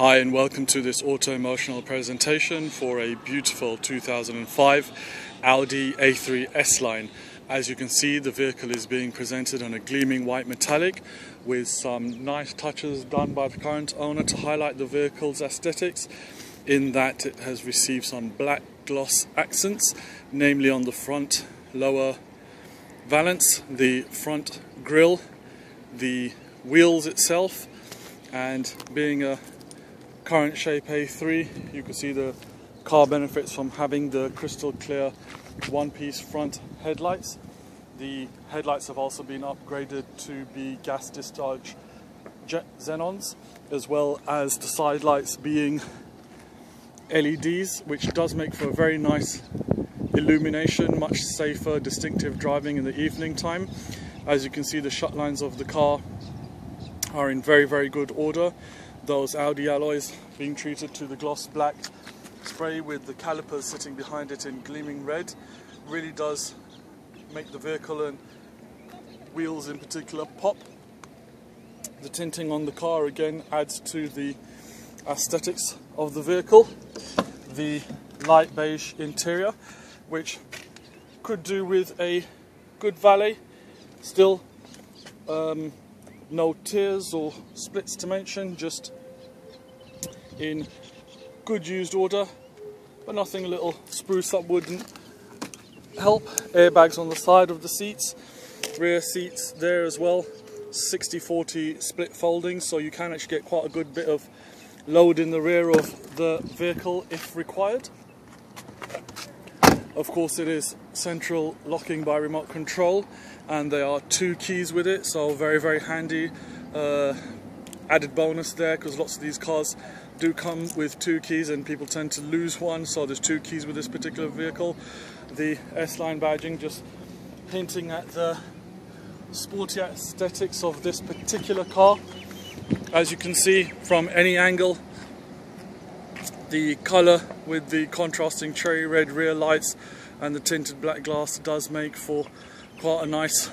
Hi and welcome to this auto-emotional presentation for a beautiful 2005 Audi A3 S-Line. As you can see, the vehicle is being presented on a gleaming white metallic with some nice touches done by the current owner to highlight the vehicle's aesthetics, in that it has received some black gloss accents, namely on the front lower valance, the front grille, the wheels itself, and being a current shape A3, you can see the car benefits from having the crystal clear one-piece front headlights. The headlights have also been upgraded to be gas discharge jet xenons, as well as the side lights being LEDs, which does make for a very nice illumination, much safer, distinctive driving in the evening time. As you can see, the shut lines of the car are in very good order. Those Audi alloys being treated to the gloss black spray with the calipers sitting behind it in gleaming red really does make the vehicle and wheels in particular pop. The tinting on the car again adds to the aesthetics of the vehicle. The light beige interior, which could do with a good valet. Still no tears or splits to mention, just in good used order, but nothing a little spruce up wouldn't help. Airbags on the side of the seats, rear seats there as well, 60-40 split folding, so you can actually get quite a good bit of load in the rear of the vehicle if required. Of course, it is central locking by remote control, and there are 2 keys with it, so very handy added bonus there, because lots of these cars do come with 2 keys and people tend to lose one, so there's 2 keys with this particular vehicle. The S-Line badging just hinting at the sporty aesthetics of this particular car. As you can see from any angle, the colour with the contrasting cherry red rear lights and the tinted black glass does make for quite a nice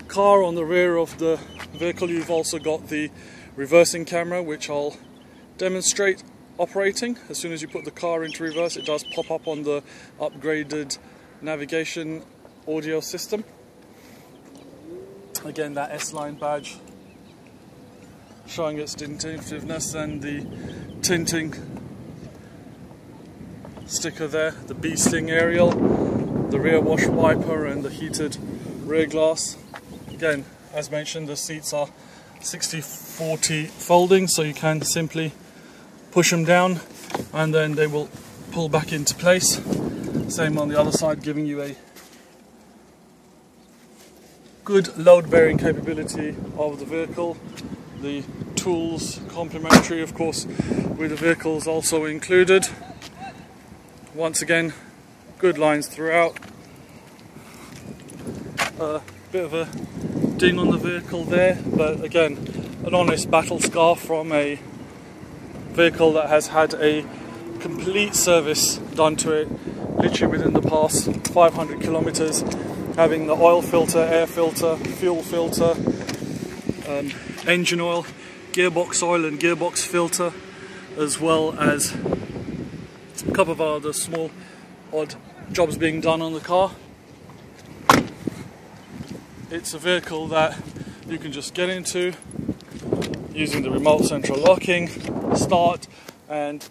car. On the rear of the vehicle you've also got the reversing camera, which I'll demonstrate operating. As soon as you put the car into reverse, it does pop up on the upgraded navigation audio system. Again, that S-Line badge showing its distinctiveness, and the tinting sticker there, the bee sting aerial, the rear wash wiper and the heated rear glass. Again, as mentioned, the seats are 60-40 folding, so you can simply push them down and then they will pull back into place. Same on the other side, giving you a good load bearing capability of the vehicle. The tools complimentary, of course, with the vehicles also included. Once again, good lines throughout. A bit of a ding on the vehicle there, but again, an honest battle scar from a vehicle that has had a complete service done to it literally within the past 500 kilometers, having the oil filter, air filter, fuel filter, engine oil, gearbox oil and gearbox filter, as well as a couple of other small odd jobs being done on the car. It's a vehicle that you can just get into using the remote central locking, start, and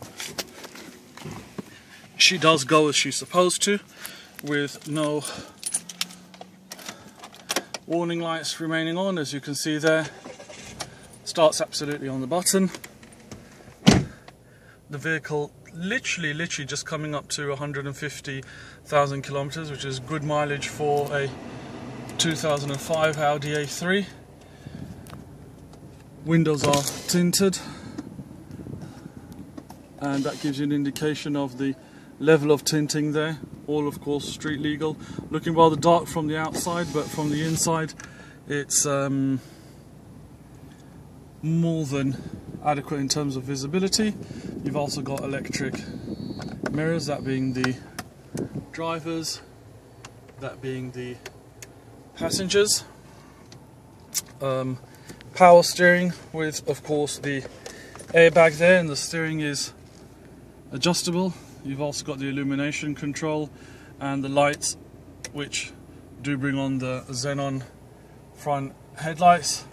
she does go as she's supposed to, with no warning lights remaining on. As you can see there, starts absolutely on the button. The vehicle literally just coming up to 150,000 kilometers, which is good mileage for a 2005 Audi A3. Windows are tinted, and that gives you an indication of the level of tinting there. All, of course, street legal. Looking rather dark from the outside, but from the inside it's more than adequate in terms of visibility. You've also got electric mirrors, that being the drivers, that being the passengers. Power steering with, of course, the airbag there, and the steering is adjustable. You've also got the illumination control and the lights, which do bring on the xenon front headlights.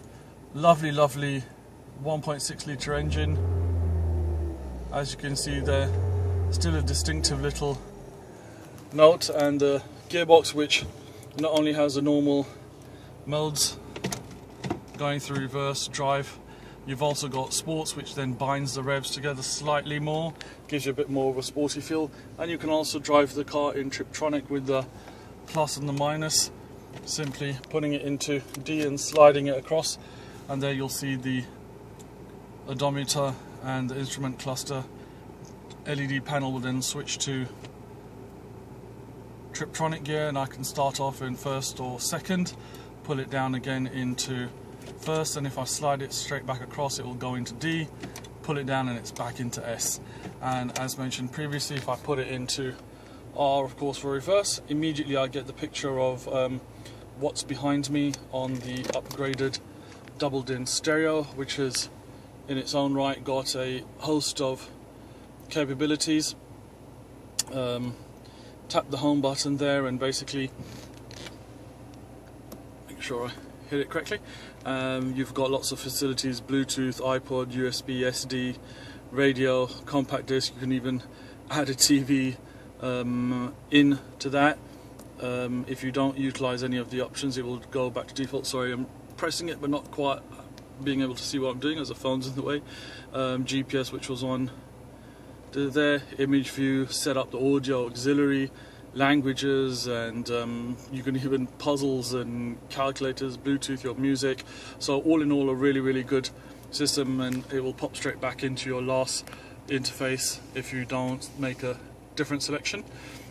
Lovely 1.6 litre engine. As you can see there, still a distinctive little note, and the gearbox, which not only has the normal modes going through reverse drive, you've also got sports, which then binds the revs together slightly more, gives you a bit more of a sporty feel. And you can also drive the car in Triptronic with the plus and the minus, simply putting it into D and sliding it across, and there you'll see the odometer and the instrument cluster. LED panel will then switch to Triptronic gear, and I can start off in first or second, pull it down again into first, and if I slide it straight back across, it will go into D, pull it down and it's back into S. And as mentioned previously, if I put it into R, of course, for reverse, immediately I get the picture of what's behind me on the upgraded double-din stereo, which has in its own right got a host of capabilities. Tap the home button there and basically make sure I hit it correctly. You've got lots of facilities: Bluetooth, iPod, USB, SD, radio, compact disc. You can even add a TV into that. If you don't utilize any of the options, it will go back to default. Sorry, I'm pressing it but not quite being able to see what I'm doing as the phone's in the way. GPS, which was on there, image view, set up the audio auxiliary, languages, and you can even puzzles and calculators, Bluetooth your music. So all in all, a really good system, and it will pop straight back into your last interface if you don't make a different selection.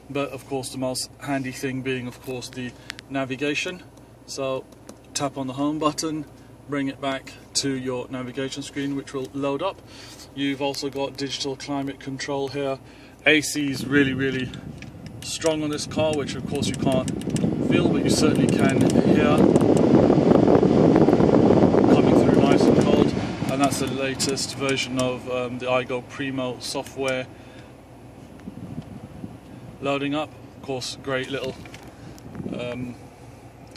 But of course, the most handy thing being, of course, the navigation. So tap on the home button, bring it back to your navigation screen, which will load up. You've also got digital climate control here. AC is really strong on this car, which of course you can't feel, but you certainly can hear coming through nice and cold. And that's the latest version of the iGo Primo software loading up. Of course, great little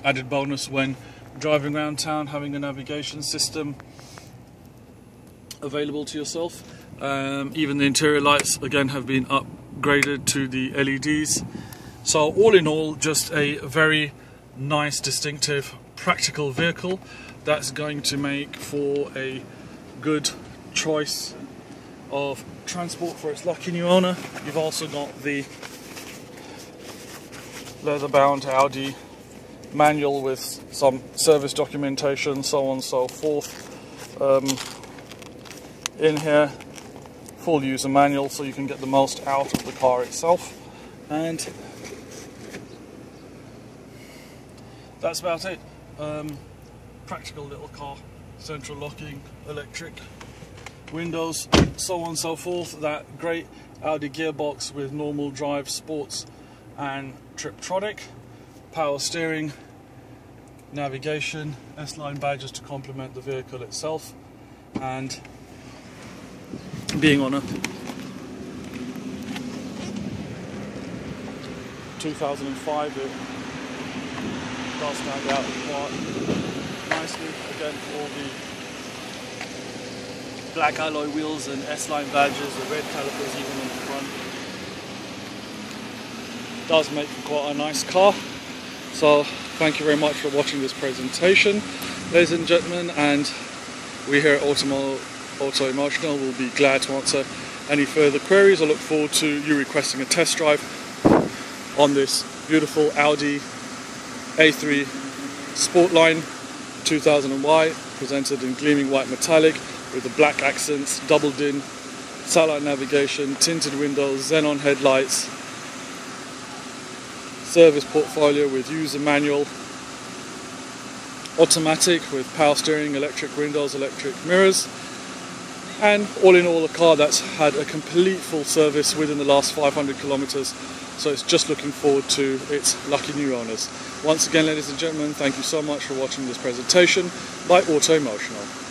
added bonus when driving around town, having a navigation system available to yourself. Even the interior lights again have been upgraded to the LEDs. So all in all, just a very nice, distinctive, practical vehicle that's going to make for a good choice of transport for its lucky new owner. You've also got the leather-bound Audi manual with some service documentation, so on and so forth. In here, full user manual, so you can get the most out of the car itself. And that's about it. Practical little car, central locking, electric windows, so on and so forth. That great Audi gearbox with normal drive, sports and Triptronic, power steering, navigation, S-Line badges to complement the vehicle itself, and being on a 2005, it does stand out quite nicely. Again, all the black alloy wheels and S-Line badges, the red calipers even on the front. Does make for quite a nice car. So thank you very much for watching this presentation, ladies and gentlemen, and we here at Auto Emotional will be glad to answer any further queries. I look forward to you requesting a test drive on this beautiful Audi A3 Sportline 2000Y, presented in gleaming white metallic with the black accents, double din, satellite navigation, tinted windows, xenon headlights, service portfolio with user manual, automatic with power steering, electric windows, electric mirrors, and all in all a car that's had a complete full service within the last 500 kilometers, so it's just looking forward to its lucky new owners. Once again, ladies and gentlemen, thank you so much for watching this presentation by Auto Emotional.